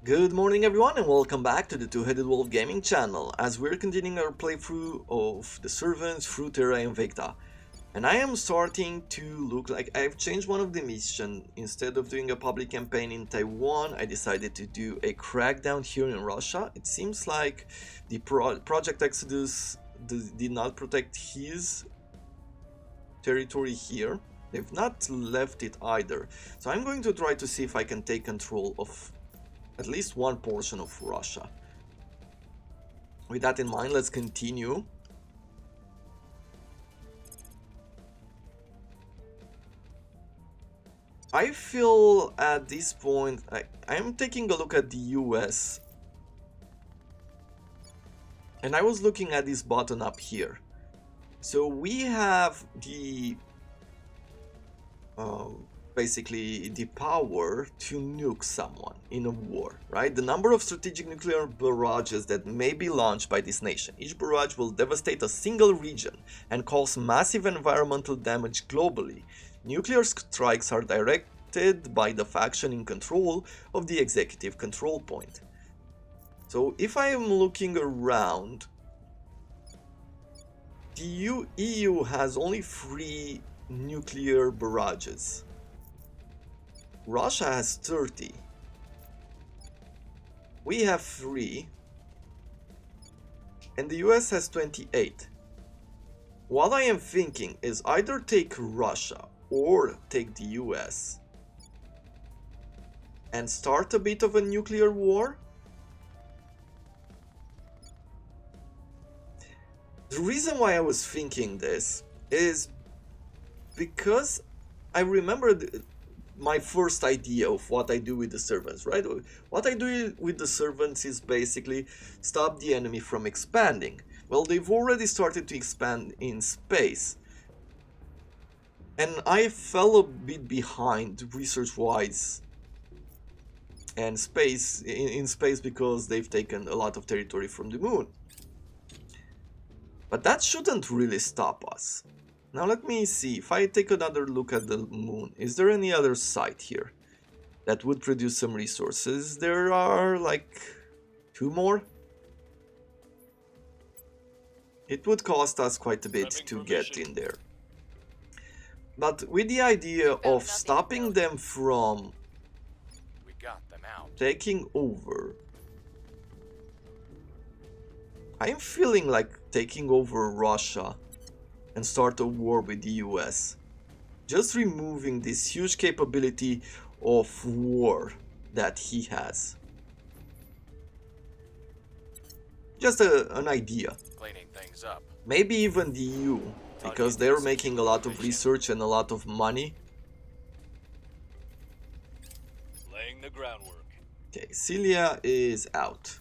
Good morning everyone and welcome back to the Two-Headed Wolf Gaming channel as we're continuing our playthrough of the servants through Terra Invicta. And I am starting to look like I've changed one of the missions. Instead of doing a public campaign in Taiwan, I decided to do a crackdown here in Russia. It seems like the Project Exodus did not protect his territory here. They've not left it either. So I'm going to try to see if I can take control of at least one portion of Russia. With that in mind, let's continue. I feel at this point, I am taking a look at the US. And I was looking at this button up here. So we have the basically the power to nuke someone in a war, right? The number of strategic nuclear barrages that may be launched by this nation. Each barrage will devastate a single region and cause massive environmental damage globally. Nuclear strikes are directed by the faction in control of the executive control point. So if I am looking around, the EU has only 3 nuclear barrages. Russia has 30. We have 3. And the US has 28. What I am thinking is either take Russia or take the US and start a bit of a nuclear war. The reason why I was thinking this is because I remember my first idea of what I do with the servants, right? What I do with the servants is basically stop the enemy from expanding. Well, they've already started to expand in space. And I fell a bit behind research-wise and space in space because they've taken a lot of territory from the moon. But that shouldn't really stop us. Now let me see, if I take another look at the moon, is there any other site here that would produce some resources? There are like 2 more. It would cost us quite a bit to get in there. But with the idea of stopping them from taking over, I'm feeling like taking over Russia and start a war with the US. Just removing this huge capability of war that he has. Just an idea. Cleaning things up. Maybe even the EU, because they're making a lot of research and a lot of money. Laying the groundwork. Okay, Celia is out.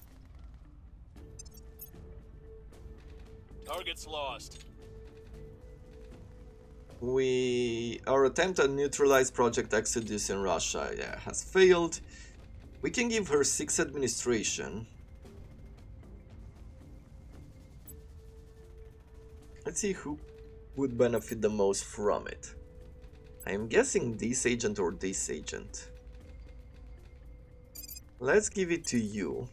Target's lost. Our attempt to neutralize Project Exodus in Russia has failed. We can give her 6 administration. Let's see who would benefit the most from it. I am guessing this agent or this agent. Let's give it to you.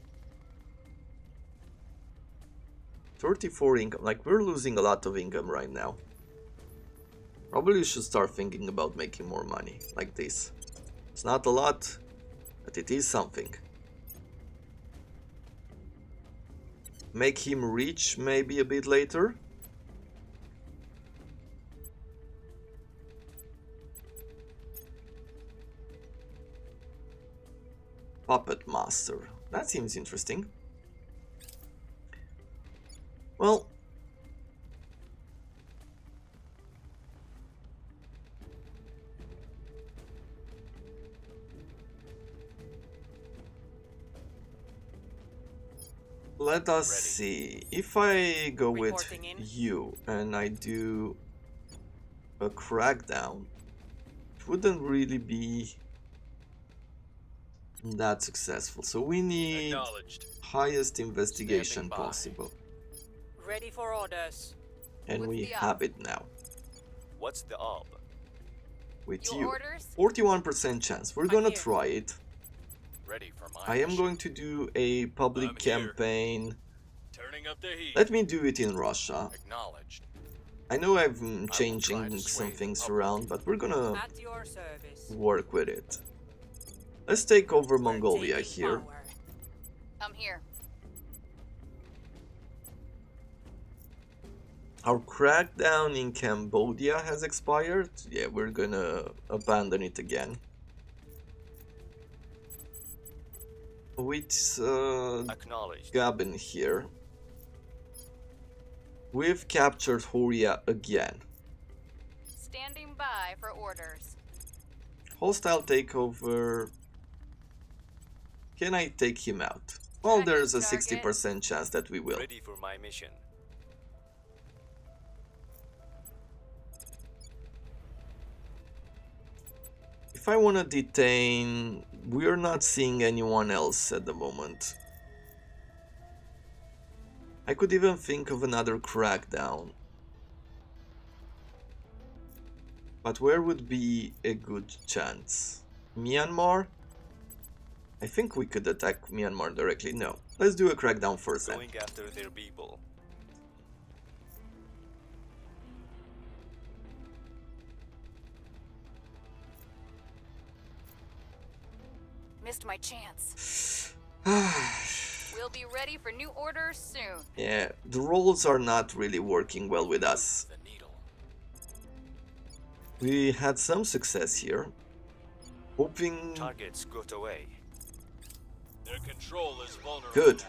34 income, like we're losing a lot of income right now. Probably you should start thinking about making more money, like this. It's not a lot, but it is something. Make him rich maybe a bit later. Puppet Master, that seems interesting. Well, let us see, if I go with you and I do a crackdown, it wouldn't really be that successful. So we need highest investigation possible. Ready for orders. And we have it now. What's the With Your you. orders? 41% chance. We're gonna try it. Ready for my I am mission. going to do a public I'm here. campaign. Turning up the heat. Let me do it in Russia. Acknowledged. I know I'm try changing to some sway the things public. around, but we're gonna At your service. work with it. Let's take over We're Mongolia taking here. power. I'm here. Our crackdown in Cambodia has expired. Yeah, we're gonna abandon it again. With Acknowledged. Gabon here. We've captured Horia again. Standing by for orders. Hostile takeover. Can I take him out? Well, there's a Target. 60% chance that we will. Ready for my mission. If I want to detain, we're not seeing anyone else at the moment. I could even think of another crackdown. But where would be a good chance? Myanmar? I think we could attack Myanmar directly. No, let's do a crackdown first then. Going after their people. Missed my chance. We'll be ready for new orders soon. Yeah, the rolls are not really working well with us. The needle. We had some success here. Hoping... Targets got away. Their control is vulnerable. Good. now.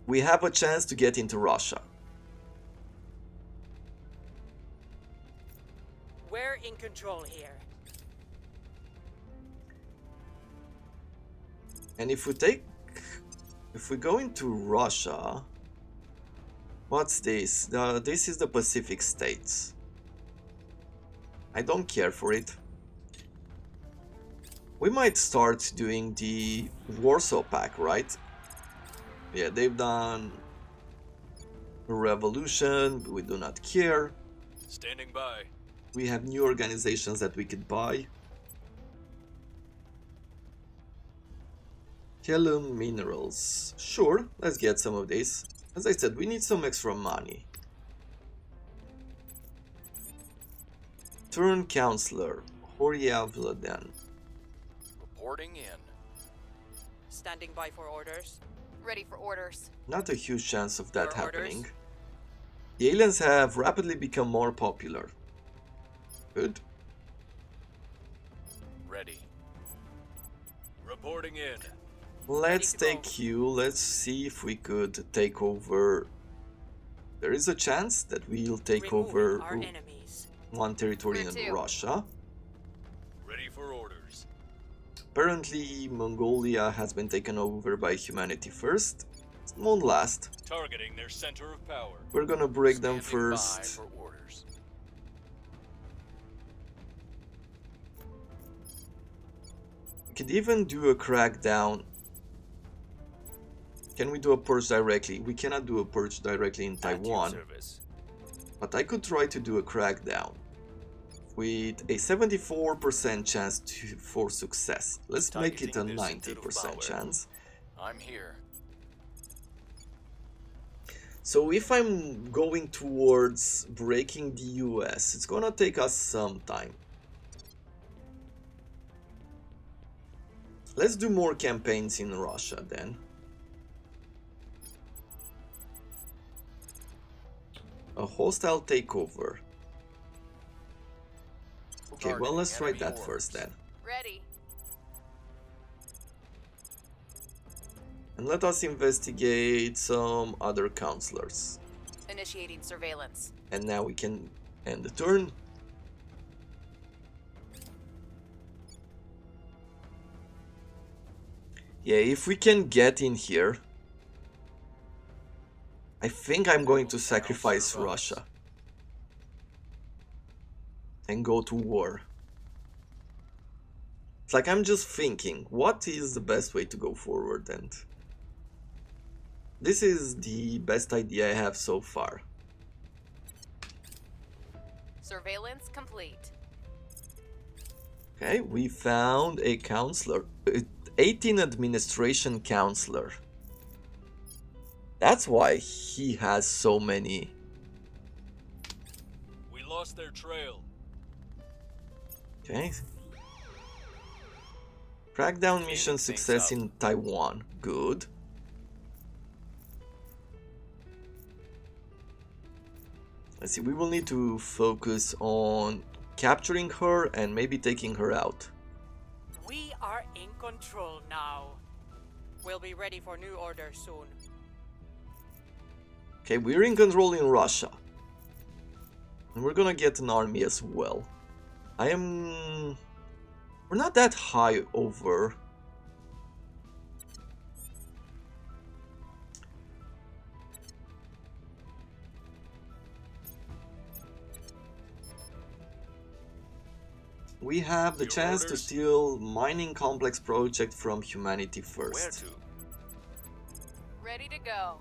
We have a chance to get into Russia. We're in control here. And if we go into Russia, what's this? This is the Pacific States. I don't care for it. We might start doing the Warsaw Pact, right? Yeah, they've done a revolution, we do not care. Standing by. We have new organizations that we could buy. Kellum minerals. Sure, let's get some of these. As I said, we need some extra money. Turn Counselor. Horia Vladen. Reporting in. Standing by for orders. Ready for orders. Not a huge chance of that Your orders? happening. The aliens have rapidly become more popular. Good. Ready. Reporting in. Let's to go. take you. Let's see if we could take over. There is a chance that we'll take Removing over our enemies. one territory Where in to? Russia. Ready for orders. Apparently, Mongolia has been taken over by humanity first. It won't last. Targeting their center of power. We're gonna break them Standing by first. for orders. We could even do a crackdown. Can we do a purge directly? We cannot do a purge directly in At your Taiwan, service. but I could try to do a crackdown with a 74% chance for success. Let's make it a Targeting their center of 90% power. chance. I'm here. So if I'm going towards breaking the US, it's gonna take us some time. Let's do more campaigns in Russia then. A hostile takeover. Okay, well, Targeting let's try enemy that hordes. first then. Ready. And let us investigate some other counselors. Initiating surveillance. And now we can end the turn. Yeah, if we can get in here, I think I'm going to sacrifice Russia and go to war. It's like I'm just thinking, what is the best way to go forward, and this is the best idea I have so far. Surveillance complete. Okay, we found a counselor. 18 administration counselor. That's why he has so many. We lost their trail. Okay. Crackdown Cleaning mission things success up. in Taiwan. Good. Let's see, we will need to focus on capturing her and maybe taking her out. We are in control now. We'll be ready for new orders soon. Okay, we're in control in Russia. And we're gonna get an army as well. We're not that high over. We have the Your chance to orders? steal mining complex project from humanity Where first. to? Ready to go.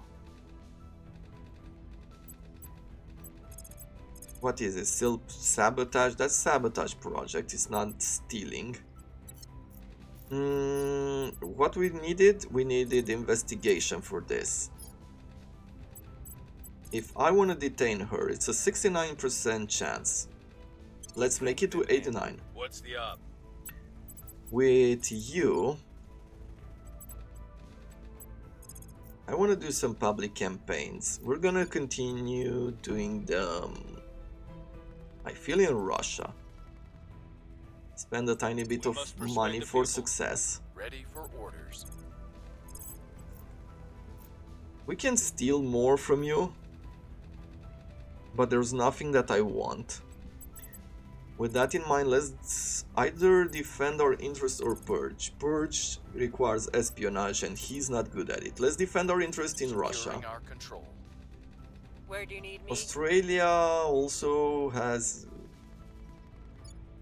What is it? Still sabotage? That's sabotage project. It's not stealing. What we needed? We needed investigation for this. If I want to detain her, it's a 69% chance. Let's make it to 89. What's the op? With you, I want to do some public campaigns. We're gonna continue doing them. I feel in Russia. Spend a tiny bit We of must persuade money the for people. success. Ready for orders. We can steal more from you, but there's nothing that I want. With that in mind, let's either defend our interest or purge. Purge requires espionage and he's not good at it. Let's defend our interest in Russia. Securing our control. Where do you need me? Australia also has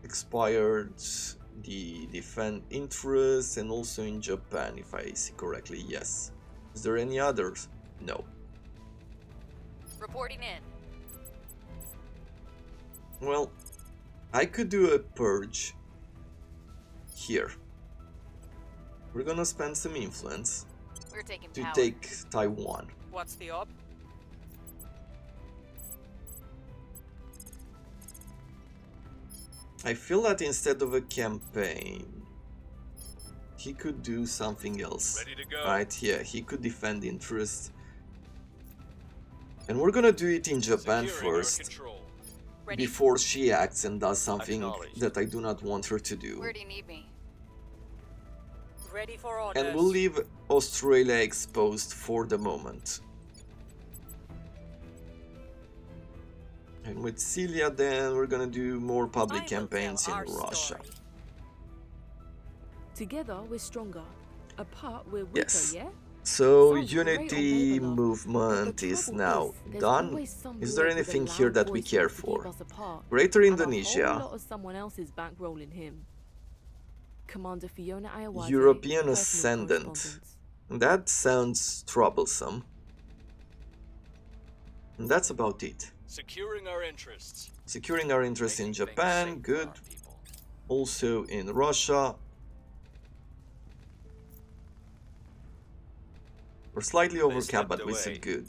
expired the defend interest, and also in Japan, if I see correctly. Yes. Is there any others? No. Reporting in. Well, I could do a purge here. We're gonna spend some influence We're taking to power. take Taiwan. What's the op? I feel that instead of a campaign, he could do something else. Ready to go. Right, yeah, he could defend interest. And we're gonna do it in Japan Securing our first, control. Ready. before she acts and does something Acknowledged. that I do not want her to do. Where do you need me? Ready for orders. And we'll leave Australia exposed for the moment. And with Celia, then we're gonna do more I public will campaigns in tell our Russia. story. Together we're stronger. Apart we're weaker, Yes. yeah? So Sounds great on unity paper, love. But movement the is trouble now there's done. always some Is there bloke with a anything loud here that we voice care wants to keep for? us apart, Greater and a whole Indonesia, lot of someone else's bankrolling him. Commander Fiona Ayawade, European personal ascendant. correspondence. That sounds troublesome. And that's about it. Securing our interests. Securing our interests in Making things Japan, safe for good. our people. Also in Russia. We're slightly over cap, but we should good.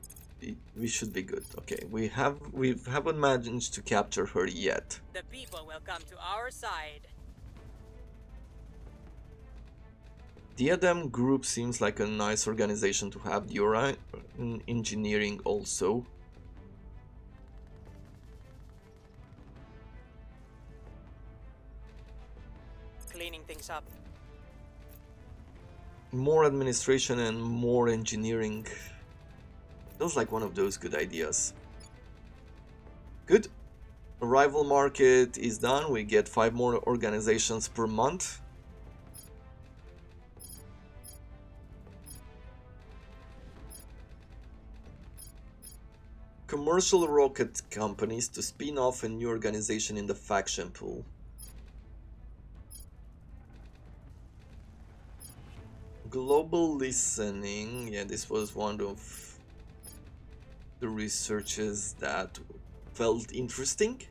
We should be good. Okay, we haven't managed to capture her yet. The people will come to our side. Diadem Group seems like a nice organization to have. You're in engineering also. Cleaning things up. More administration and more engineering. Feels like one of those good ideas. Good. Arrival market is done. We get 5 more organizations per month. Commercial rocket companies to spin off a new organization in the faction pool. Global listening, yeah, this was one of the researches that felt interesting.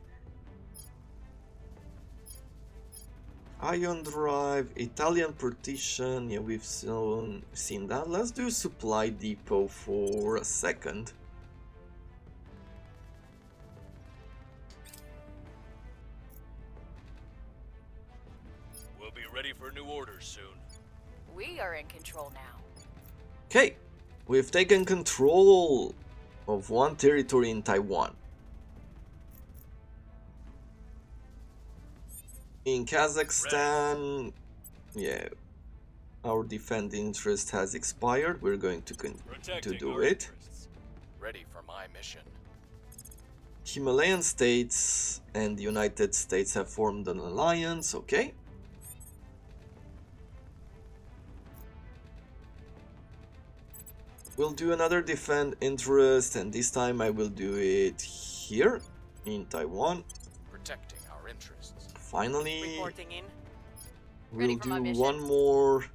Ion drive, Italian partition, yeah, we've seen that. Let's do supply depot for a second. We'll be ready for new orders soon. We are in control now. Okay, we've taken control of one territory in Taiwan. In Kazakhstan, yeah, our defend interest has expired. We're going to do our it. interests. Ready for my mission. Himalayan states and the United States have formed an alliance, okay. We'll do another defend interest, and this time I will do it here in Taiwan. Protecting our interests. Finally, Reporting in. we'll Ready for my do mission? one more.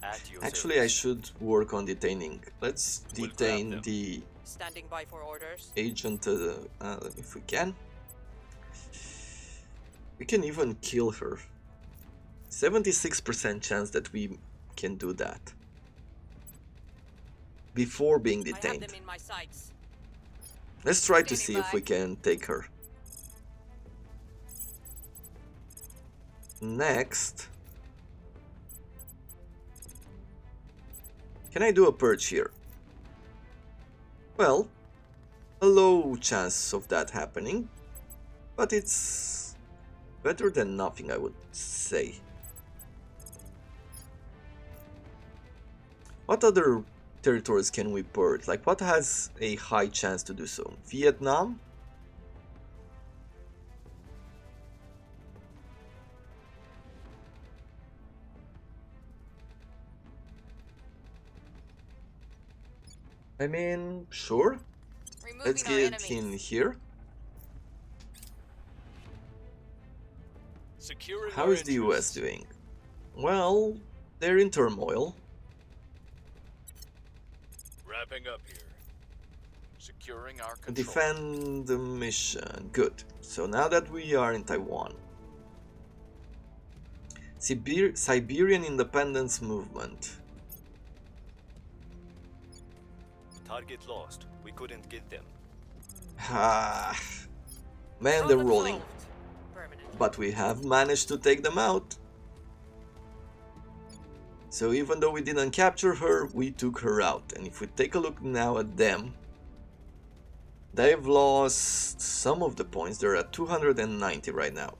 At your Actually, I service. should work on detaining. Let's We'll grab detain them. the Standing by for orders. agent if we can. We can even kill her. 76% chance that we can do that before being I have detained. them in my sights. Let's try to Standing see if by. we can take her. Next, can I do a purge here? Well, a low chance of that happening, but it's better than nothing, I would say. What other territories can we purge? Like, what has a high chance to do so? Vietnam? I mean, sure. Removing Let's our get enemies. in here. Securing How our is the US interests. doing? Well, they're in turmoil. Wrapping up here. Securing our control. Defend the mission. Good. So now that we are in Taiwan. Siberian Independence Movement. Target lost. We couldn't get them. Ah, man, they're Problem rolling. solved. Permanently. But we have managed to take them out. So even though we didn't capture her, we took her out. And if we take a look now at them, they've lost some of the points. They're at 290 right now.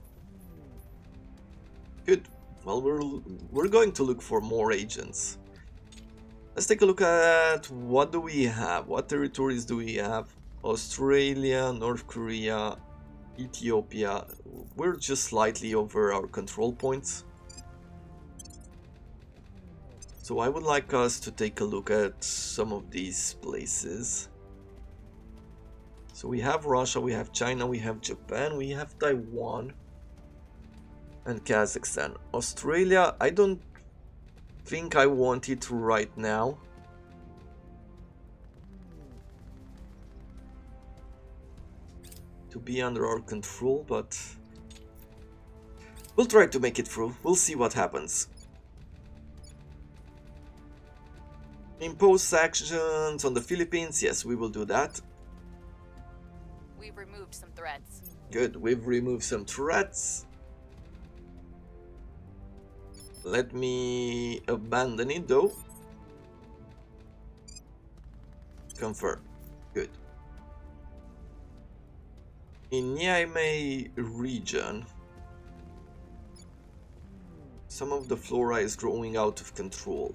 Good. Well, we're going to look for more agents. Let's take a look at what do we have. What territories do we have? Australia, North Korea, Ethiopia. We're just slightly over our control points. So I would like us to take a look at some of these places. So we have Russia, we have China, we have Japan, we have Taiwan, and Kazakhstan. Australia, I don't think I want it right now. To be under our control, but we'll try to make it through. We'll see what happens. Impose sanctions on the Philippines. Yes, we will do that. We've removed some threats. Good, we've removed some threats. Let me abandon it though. Confirm. Good. In Niamey region, some of the flora is growing out of control.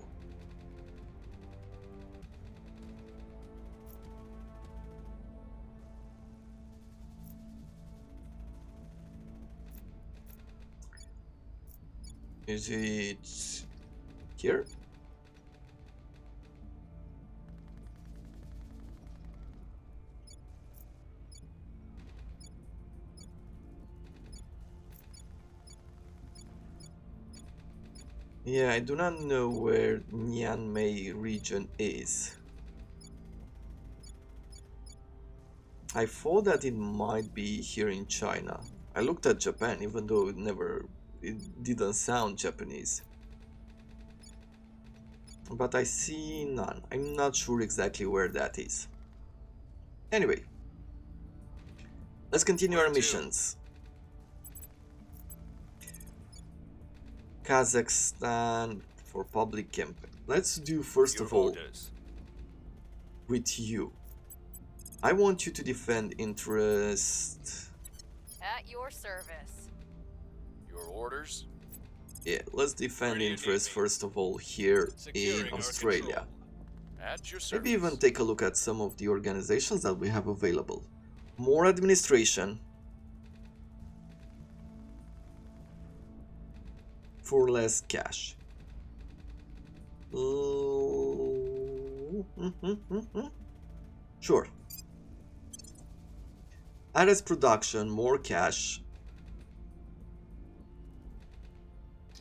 Is it here? Yeah, I do not know where Niamey region is. I thought that it might be here in China. I looked at Japan, even though it didn't sound Japanese. But I see none. I'm not sure exactly where that is. Anyway, let's continue our missions. Kazakhstan for public campaign. Let's do first Your of all orders. with you. I want you to defend interest. At your service. Your orders? Yeah, let's defend Where do you interest need me? first of all here Securing in our Australia. control. At your service. Maybe even take a look at some of the organizations that we have available. More administration for less cash. Sure. Added production, more cash.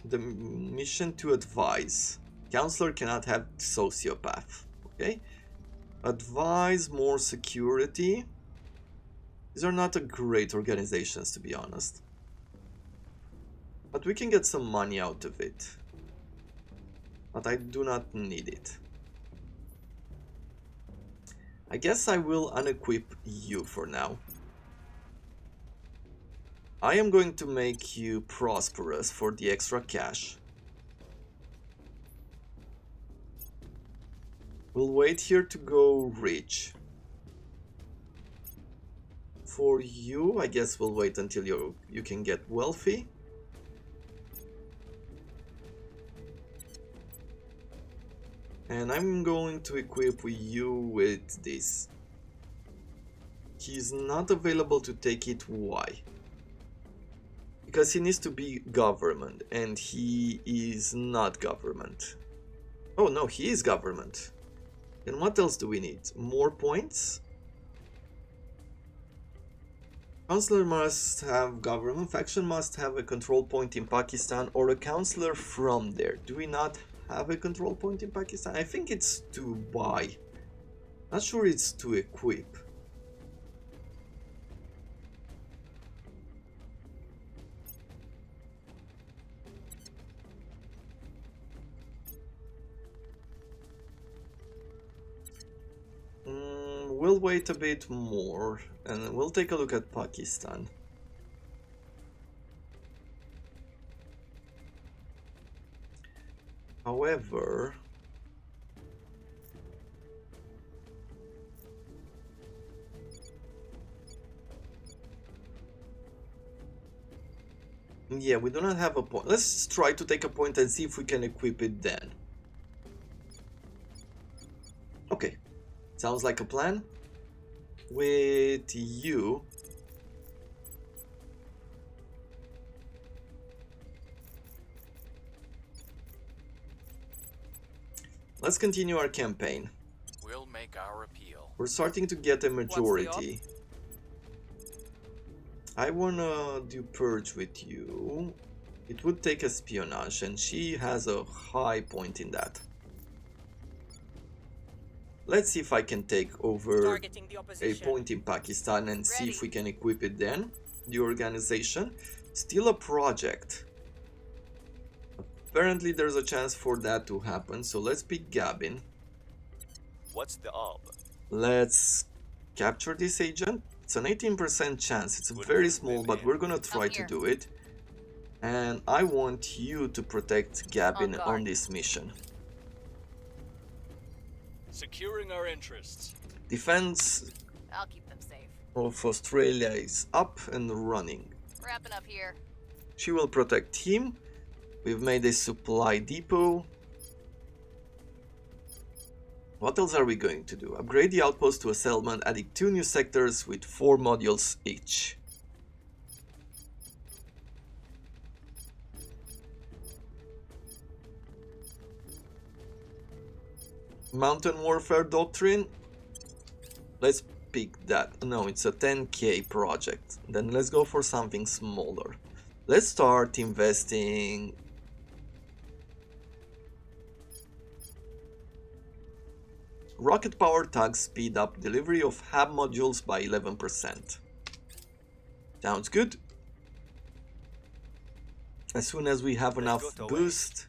The mission to advise. Counselor cannot have sociopath. Okay. Advise, more security. These are not a great organizations, to be honest. But we can get some money out of it. But I do not need it. I guess I will unequip you for now. I am going to make you prosperous for the extra cash. We'll wait here to go rich. For you, I guess we'll wait until you can get wealthy. And I'm going to equip you with this. He's not available to take it. Why? Because he needs to be government, and he is not government. Oh no, he is government. Then what else do we need? More points? Counselor must have government, faction must have a control point in Pakistan, or a counselor from there. Do we not have a control point in Pakistan? I think it's to buy. Not sure it's to equip. We'll wait a bit more and we'll take a look at Pakistan. However, yeah, we do not have a point. Let's try to take a point and see if we can equip it then. Okay, sounds like a plan. With you, let's continue our campaign. We'll make our appeal. We're starting to get a majority. I wanna do purge with you. It would take espionage, and she has a high point in that. Let's see if I can take over a point in Pakistan and see if we can equip it then. The organization. Still a project. Apparently there's a chance for that to happen, so let's pick Gabin. What's the ob? Let's capture this agent. It's an 18% chance. It's very small, but we're gonna try to do it. And I want you to protect Gabin on this mission. Securing our interests. Defense I'll keep them safe. of Australia is up and running. Wrapping up here. She will protect him. We've made a supply depot. What else are we going to do? Upgrade the outpost to a settlement, adding 2 new sectors with 4 modules each. Mountain Warfare Doctrine. Let's pick that. No, it's a 10k project. Then let's go for something smaller. Let's start investing. Rocket power tugs speed up delivery of hab modules by 11%. Sounds good. As soon as we have Let's enough go to away. boost,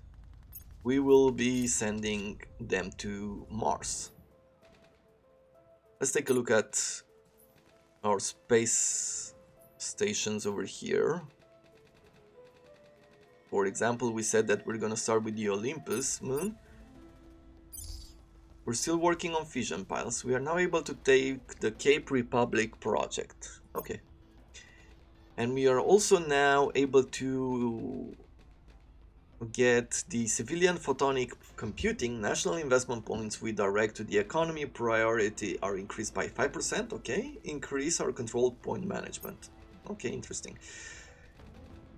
we will be sending them to Mars. Let's take a look at our space stations over here. For example, we said that we're gonna start with the Olympus moon. We're still working on fission piles. We are now able to take the Cape Republic project. Okay. And we are also now able to get the civilian photonic computing national investment points we direct to the economy priority are increased by 5%. Okay. Increase our control point management. Okay, interesting.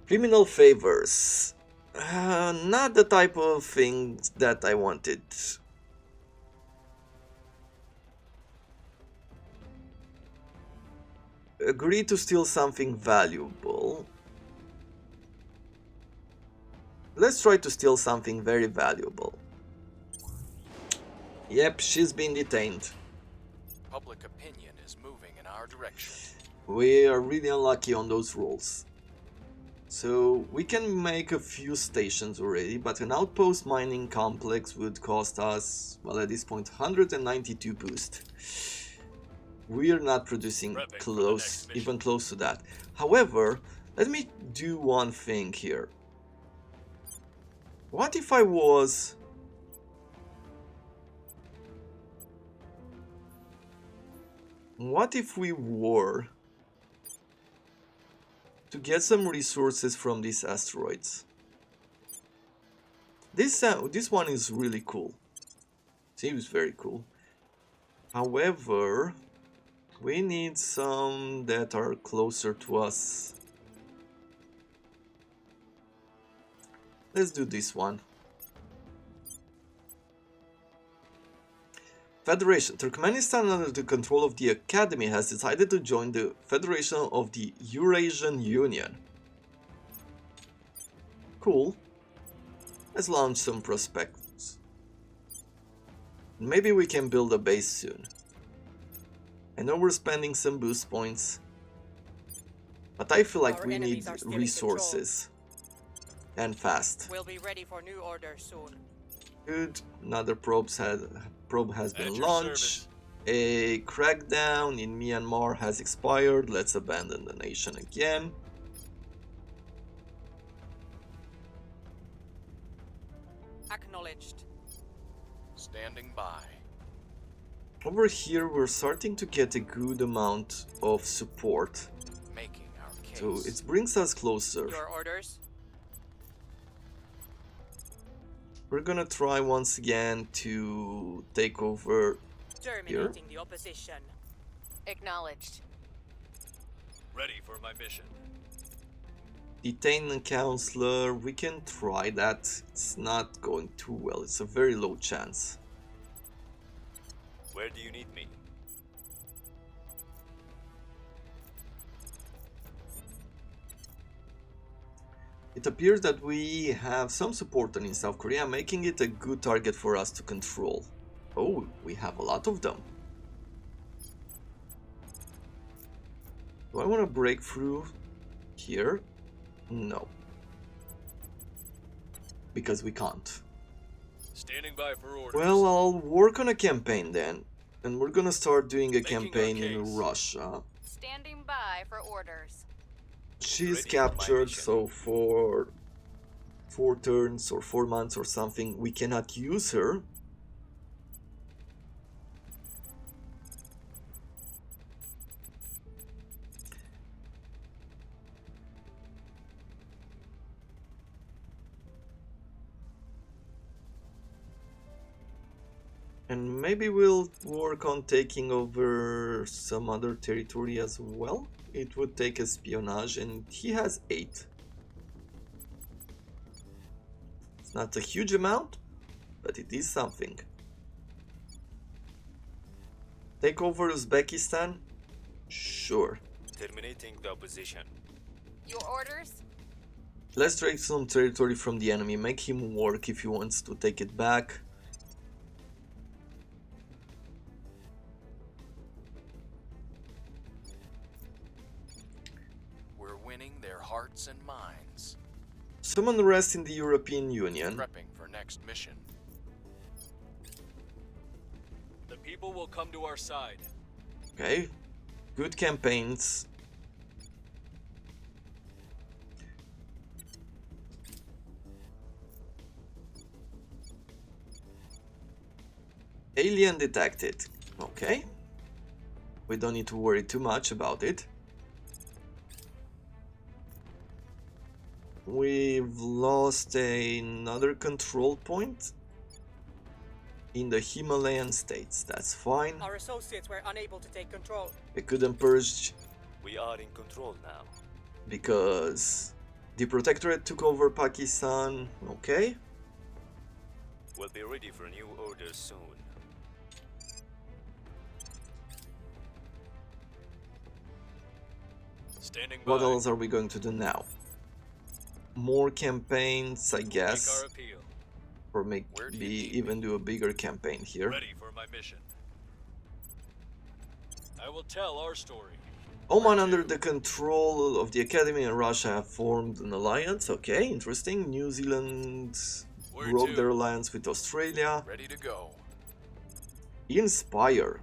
Criminal favors. Not the type of thing that I wanted. Agree to steal something valuable. Let's try to steal something very valuable. Yep, she's been detained. Public opinion is moving in our direction. We are really unlucky on those rolls. So we can make a few stations already, but an outpost mining complex would cost us, well, at this point, 192 boost. We are not producing even close to that. However, let me do one thing here. What if I was... What if we were to get some resources from these asteroids? This one is really cool. Seems very cool. However, we need some that are closer to us. Let's do this one. Federation. Turkmenistan, under the control of the Academy, has decided to join the Federation of the Eurasian Union. Cool. Let's launch some prospects. Maybe we can build a base soon. I know we're spending some boost points, but I feel like Our we need enemies are still in resources. And fast. We'll be ready for new orders soon. Good. Another probe has been At your launched. service. A crackdown in Myanmar has expired. Let's abandon the nation again. Acknowledged. Standing by. Over here, we're starting to get a good amount of support. Making our case. So it brings us closer. Your orders? We're gonna try once again to take over. Terminating the opposition. Acknowledged. Ready for my mission. Detain a counselor. We can try that. It's not going too well. It's a very low chance. Where do you need me? It appears that we have some support in South Korea, making it a good target for us to control. Oh, we have a lot of them. Do I want to break through here? No. Because we can't. Standing by for orders. Well, I'll work on a campaign then. And we're gonna start doing a Making our campaign case. in Russia. Standing by for orders. She's Ready for my captured, mission. so for 4 turns or 4 months or something, we cannot use her. And maybe we'll work on taking over some other territory as well. It would take espionage, and he has 8. It's not a huge amount, but it is something. Take over Uzbekistan? Sure. Terminating the opposition. Your orders? Let's take some territory from the enemy, make him work if he wants to take it back. We're winning their hearts and minds. some unrest in the European Union. Prepping for next mission. The people will come to our side. Okay, good campaigns. Alien detected. Okay. We don't need to worry too much about it. We've lost another control point in the Himalayan states. That's fine. Our associates were unable to take control. We couldn't purge We are in control now. because the Protectorate took over Pakistan. Okay. We'll be ready for new orders soon. Standing by. What else are we going to do now? More campaigns, I Make guess. our appeal. Or maybe Where do you need even do a bigger campaign here. Ready for my mission. I will tell our story. Oman, under the control of the Academy in Russia, have formed an alliance. Okay, interesting. New Zealand Where broke to? their alliance with Australia. Ready to go. Inspire.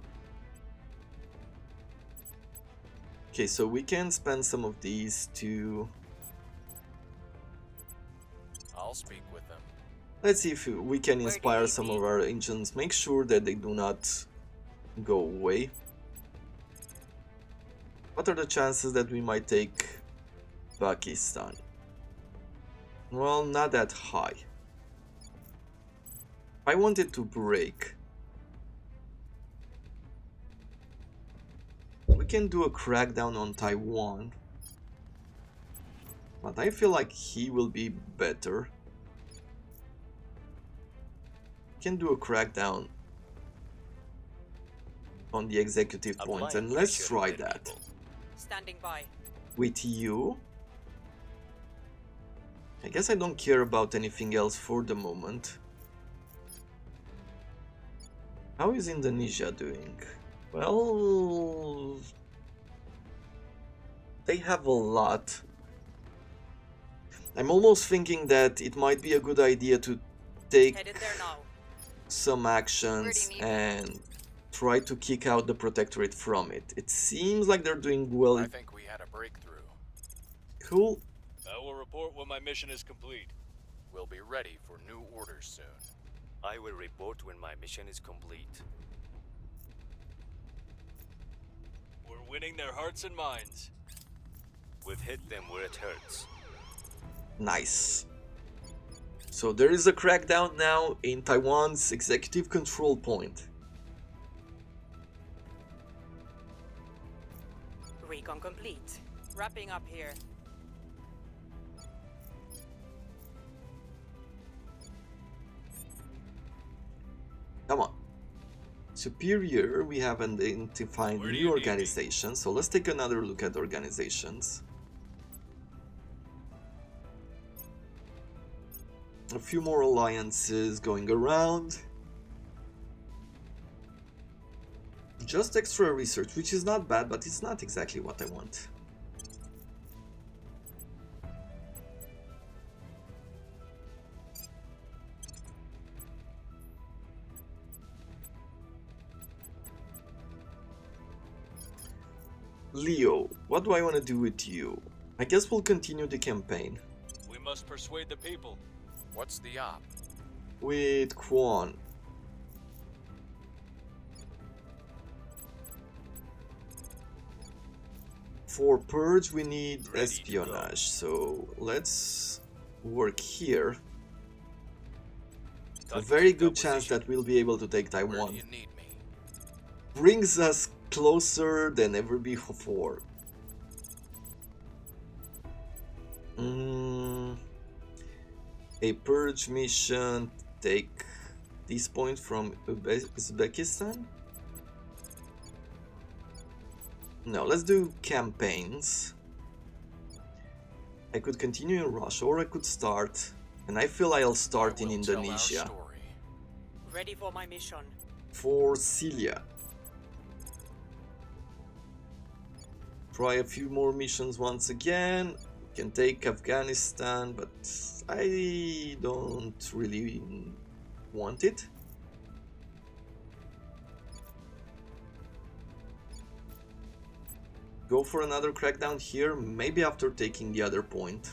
Okay, so we can spend some of these to... I'll speak with them. Let's see if we can Where do you inspire need some me? of our engines. Make sure that they do not go away. What are the chances that we might take Pakistan? Well, not that high. I wanted to break. We can do a crackdown on Taiwan. But I feel like he will be better. Can do a crackdown on the executive points, and Applying let's pressure try on the that. people. Standing by. With you. I guess I don't care about anything else for the moment. How is Indonesia doing? Well, they have a lot. I'm almost thinking that it might be a good idea to take Headed there now. some actions Where do you need me? and try to kick out the Protectorate from it. It seems like they're doing well. I think we had a breakthrough. Cool. I will report when my mission is complete. We'll be ready for new orders soon. I will report when my mission is complete. We're winning their hearts and minds. We've hit them where it hurts. Nice. So there is a crackdown now in Taiwan's executive control point. Recon complete. Wrapping up here. Come on. Superior, we have identified Where do new you need me? organizations, so let's take another look at organizations. A few more alliances going around. Just extra research, which is not bad, but it's not exactly what I want. Leo, what do I want to do with you? I guess we'll continue the campaign We must persuade the people. What's the op? with Quan. For Purge, we need Ready to go. espionage, so let's work here. A Target very in good chance position. that we'll be able to take Where Taiwan. do you need me? Brings us closer than ever before. A Purge mission, take this point from Uzbekistan? No, let's do campaigns. I could continue in Russia or I could start, and I feel I'll start in I will tell our Indonesia. story. Ready for my mission. For Celia. Try a few more missions once again. Can take Afghanistan, but I don't really want it. Go for another crackdown here, maybe after taking the other point.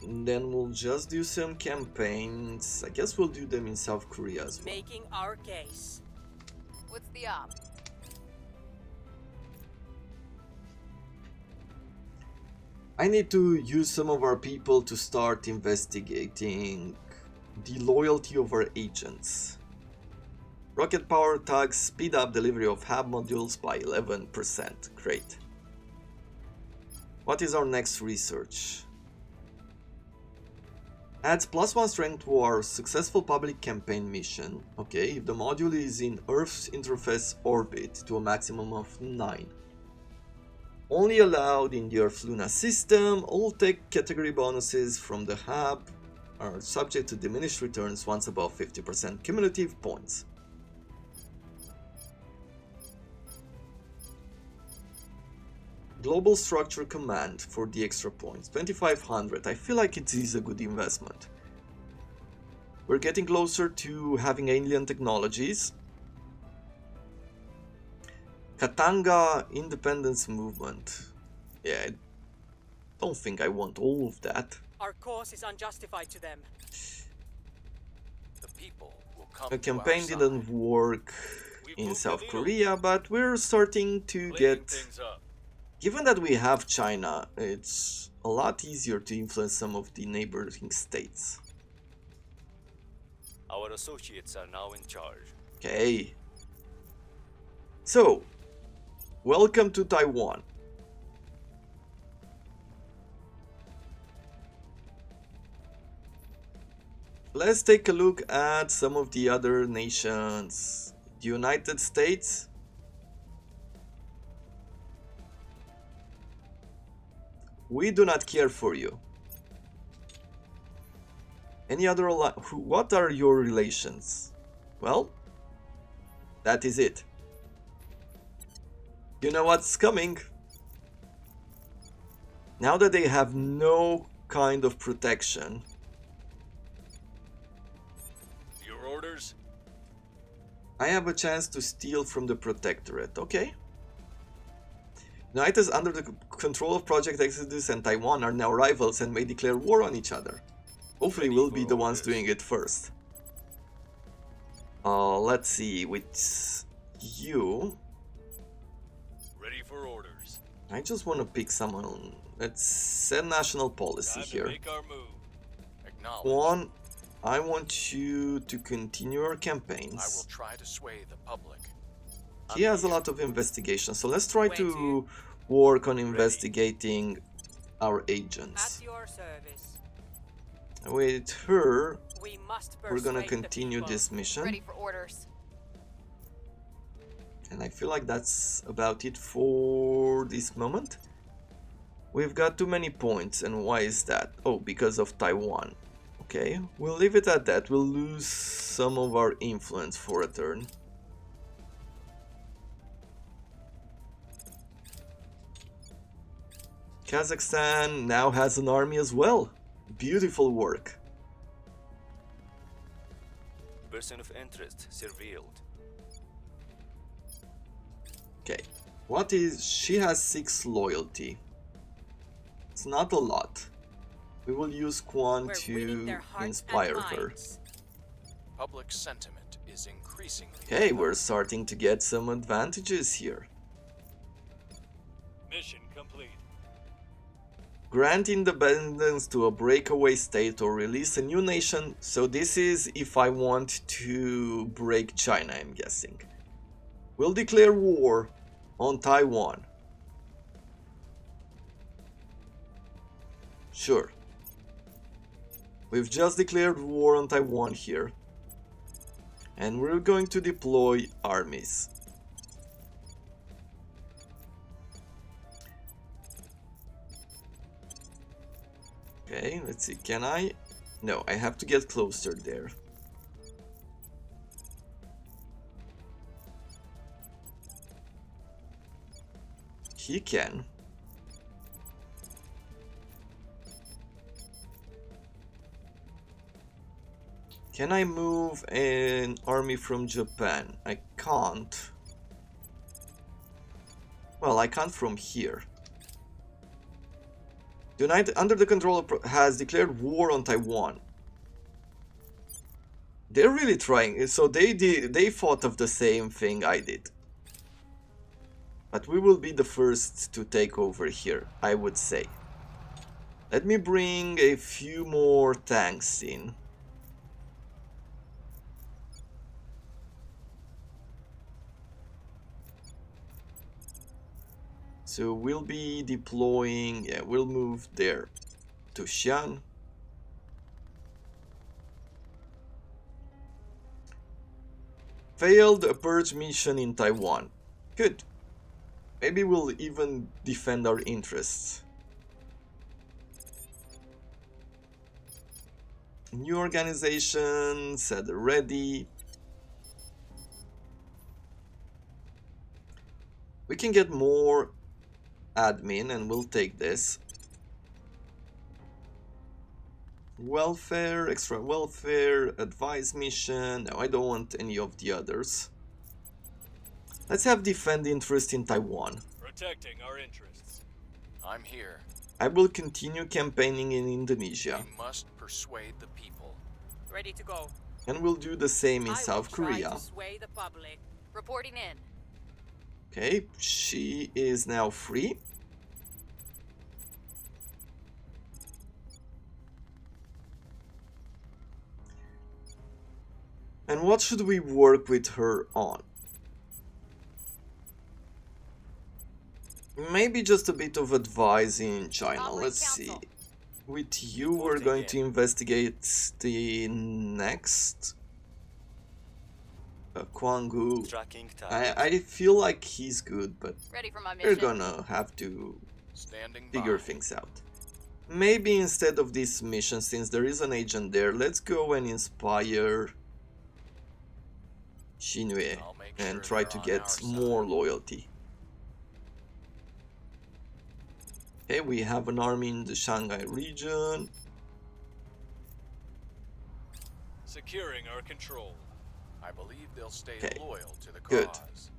And then we'll just do some campaigns. I guess we'll do them in South Korea as well. Making our case. What's the op? I need to use some of our people to start investigating the loyalty of our agents. Rocket power tags speed up delivery of hub modules by 11%. Great. What is our next research? Adds +1 strength to our successful public campaign mission. Okay, if the module is in Earth's interface orbit to a maximum of 9. Only allowed in the Earth Luna system. All tech category bonuses from the hub are subject to diminished returns once above 50% cumulative points. Global Structure Command for the extra points, 2500. I feel like it is a good investment. We're getting closer to having alien technologies. Katanga Independence Movement. Yeah, I don't think I want all of that. Our cause is unjustified to them. The people will come The to our campaign side. didn't work in South Korea, but we're starting to Cleaning get... things up. Given that we have China, it's a lot easier to influence some of the neighboring states. Our associates are now in charge. Okay. So, welcome to Taiwan. Let's take a look at some of the other nations. The United States. We do not care for you. Any other what are your relations? Well, that is it. You know what's coming? Now that they have no kind of protection. Your orders? I have a chance to steal from the Protectorate, okay? United under the control of Project Exodus and Taiwan are now rivals and may declare war on each other. Hopefully we'll be the ones doing it first. Let's see, with you... Ready for orders. I just want to pick someone. Let's set national policy Time to here. make our move. Acknowledge. One, I want you to continue our I will campaigns. try to sway the public. He has a lot of investigation, so let's try to work on investigating our At agents. your service. With her, We must we're gonna persuade the continue people. this mission. Ready for orders. And I feel like that's about it for this moment. We've got too many points, and why is that? Oh, because of Taiwan. Okay, we'll leave it at that. We'll lose some of our influence for a turn. Kazakhstan now has an army as well. Beautiful work. Person of interest surveilled. Okay, what is... she has 6 loyalty. It's not a lot. We will use Quan We're winning to their hearts inspire and her. minds. Public sentiment is increasingly. Okay, we're starting to get some advantages here. Mission complete. Grant independence to a breakaway state or release a new nation. So this is if I want to break China, I'm guessing. We'll declare war on Taiwan. Sure. We've just declared war on Taiwan here. And we're going to deploy armies. Okay, let's see, can I? No, I have to get closer there. He can. Can I move an army from Japan? I can't. Well, I can't from here. The United under the control of has declared war on Taiwan. They're really trying. So they thought of the same thing I did. But we will be the first to take over here, I would say. Let me bring a few more tanks in. So we'll be deploying, yeah, we'll move there to Xi'an. Failed a purge mission in Taiwan. Good. Maybe we'll even defend our interests. New organization, set ready. We can get more admin and we'll take this. Welfare, extra welfare, advice mission. No, I don't want any of the others. Let's have defend interest in Taiwan. Protecting our interests. I'm here. I will continue campaigning in Indonesia. We must persuade the people. Ready to go. And we'll do the same in I South will try Korea. to sway the public. Reporting in. Okay, she is now free. And what should we work with her on? Maybe just a bit of advising in China. Following Let's counsel. see. With you, we're going to investigate the next Kwanggu. Tracking target. I feel like he's good, but Ready for my we're mission. gonna have to Standing figure by. things out. Maybe instead of this mission, since there is an agent there, let's go and inspire Xinue I'll make and sure try they're to on get our side. more loyalty. Okay, we have an army in the Shanghai region. Securing our control. I believe they'll stay Okay, loyal to the good. cause.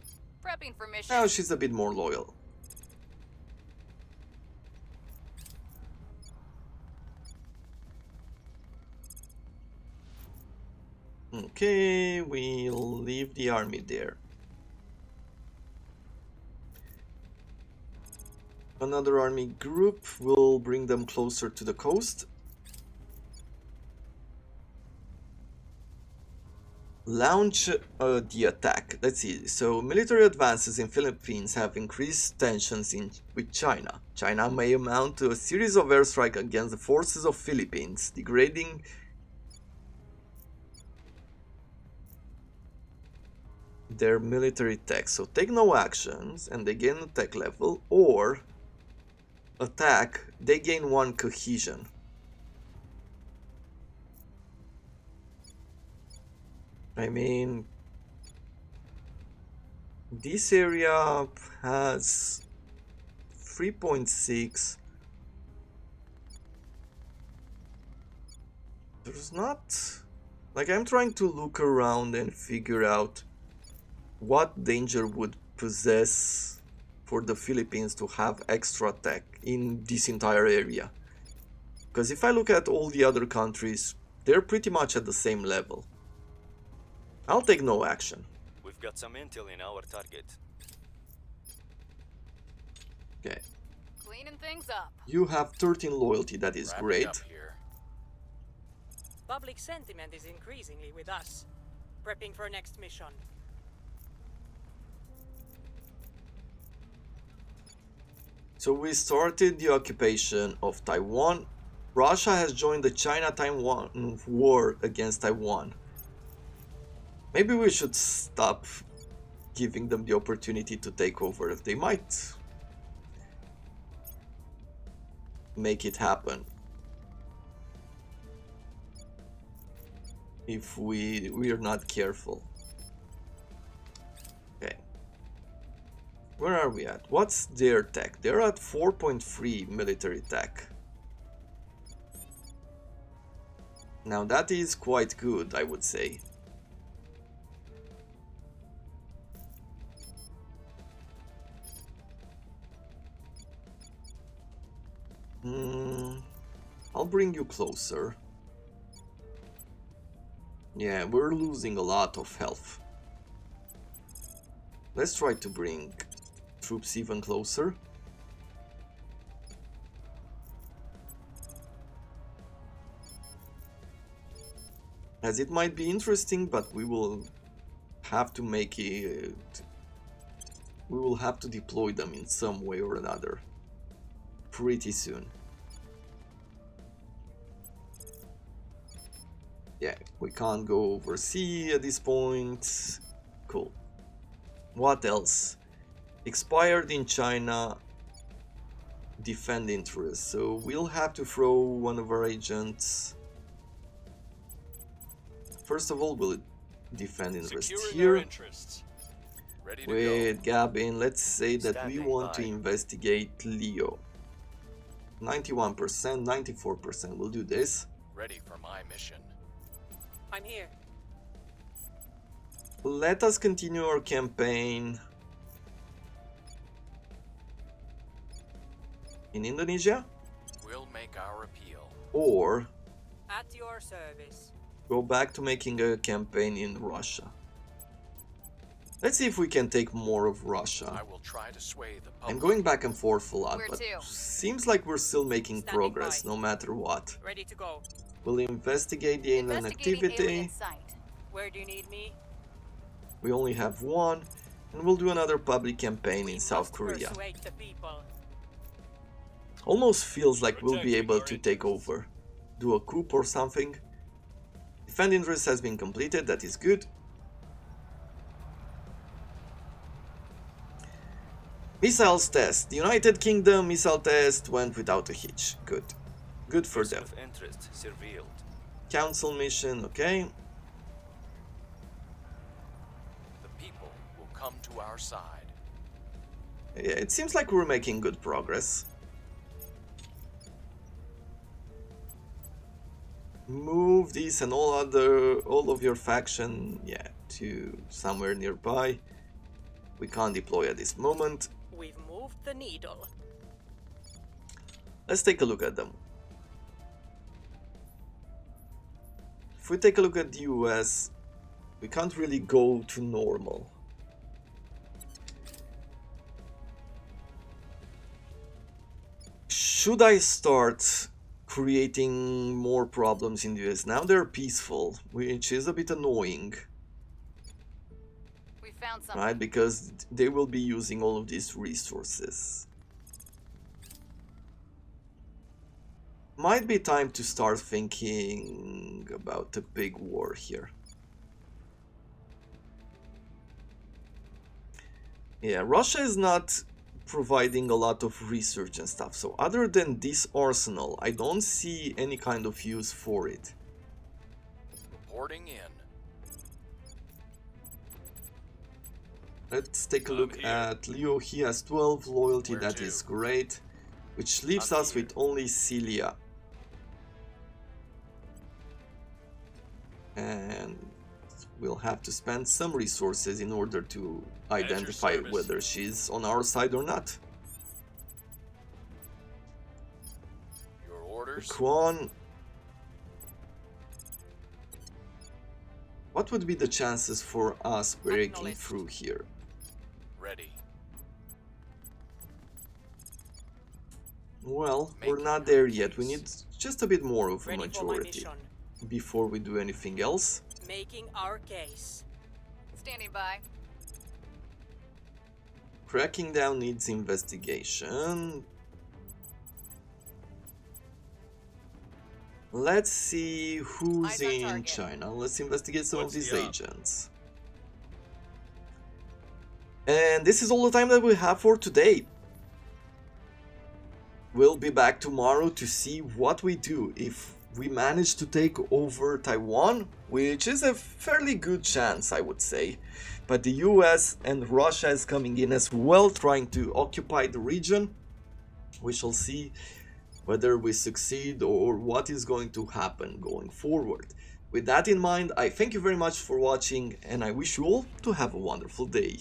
Prepping for mission. Now she's a bit more loyal. Okay, we'll leave the army there. Another army group will bring them closer to the coast. Launch the attack. Let's see. So military advances in Philippines have increased tensions with China. China may amount to a series of airstrikes against the forces of Philippines, degrading their military tech. So take no actions and they gain attack level, or attack, they gain 1 cohesion. I mean, this area has 3.6. There's not, like, I'm trying to look around and figure out what danger would possess for the Philippines to have extra tech in this entire area. Because if I look at all the other countries, they're pretty much at the same level. I'll take no action. We've got some intel in our target. Okay. Cleaning things up. You have 13 loyalty, that is Wrapping great. up here. Public sentiment is increasingly with us. Prepping for next mission. So we started the occupation of Taiwan. Russia has joined the China-Taiwan war against Taiwan. Maybe we should stop giving them the opportunity to take over. They might make it happen if we are not careful. Okay. Where are we at? What's their tech? They're at 4.3 military tech. Now that is quite good, I would say. I'll bring you closer. Yeah, we're losing a lot of health. Let's try to bring troops even closer. As it might be interesting, but we will have to make it... We will have to deploy them in some way or another pretty soon. Yeah, we can't go over sea at this point. Cool. What else? Expired in China. Defend interest. So we'll have to throw one of our agents. First of all, we'll defend interest here. Ready to With Gabin, let's say that we Standing want by. to investigate Leo. 91%, 94%. We'll do this. go. Ready for my mission. I'm here. Let us continue our campaign in Indonesia, We'll make our appeal. or At your service. go back to making a campaign in Russia. Let's see if we can take more of I Russia. will try to sway the I'm public. going back and forth a lot, Where but to? seems like we're still making Standing progress by. no matter what. Ready to go. We'll investigate the alien Investigating activity. alien site. Where do you need me? We only have one, and we'll do another public campaign We in South must Korea. persuade the people. Almost feels like we'll be Protecting able our to take interests. over. Do a coup or something. Defend interest has been completed, that is good. Missiles test. The United Kingdom missile test went without a hitch. Good. Good for Person them. of interest surveilled. Council mission, okay. The people will come to our side. Yeah, it seems like we're making good progress. Move these and all of your faction, yeah, to somewhere nearby. We can't deploy at this moment. We've moved the needle. Let's take a look at them. If we take a look at the US, we can't really go to normal. Should I start creating more problems in the US? Now they're peaceful, which is a bit annoying, We found something. right? Because they will be using all of these resources. Might be time to start thinking about a big war here. Yeah, Russia is not providing a lot of research and stuff, so other than this arsenal, I don't see any kind of use for it. Reporting in. Let's take a I'm look here. at Leo. He has 12 loyalty, Where that to? is great. Which leaves I'm us here. with only Celia. And we'll have to spend some resources in order to your identify service. whether she's on our side or not. Your orders. Kwon. What would be the chances for us breaking Acknowledged. through here? Ready. Well, we're Making not your there yet. We case. need just a bit more of a Ready for my majority mission. before we do anything else. Making our case. Standing by. Cracking down needs investigation. Let's see who's Eyes on in target. China. Let's investigate some What's of these the op? agents. And this is all the time that we have for today. We'll be back tomorrow to see what we do if we manage to take over Taiwan, which is a fairly good chance, I would say. but the US and Russia is coming in as well, trying to occupy the region. We shall see whether we succeed or what is going to happen going forward. With that in mind, I thank you very much for watching, and I wish you all to have a wonderful day.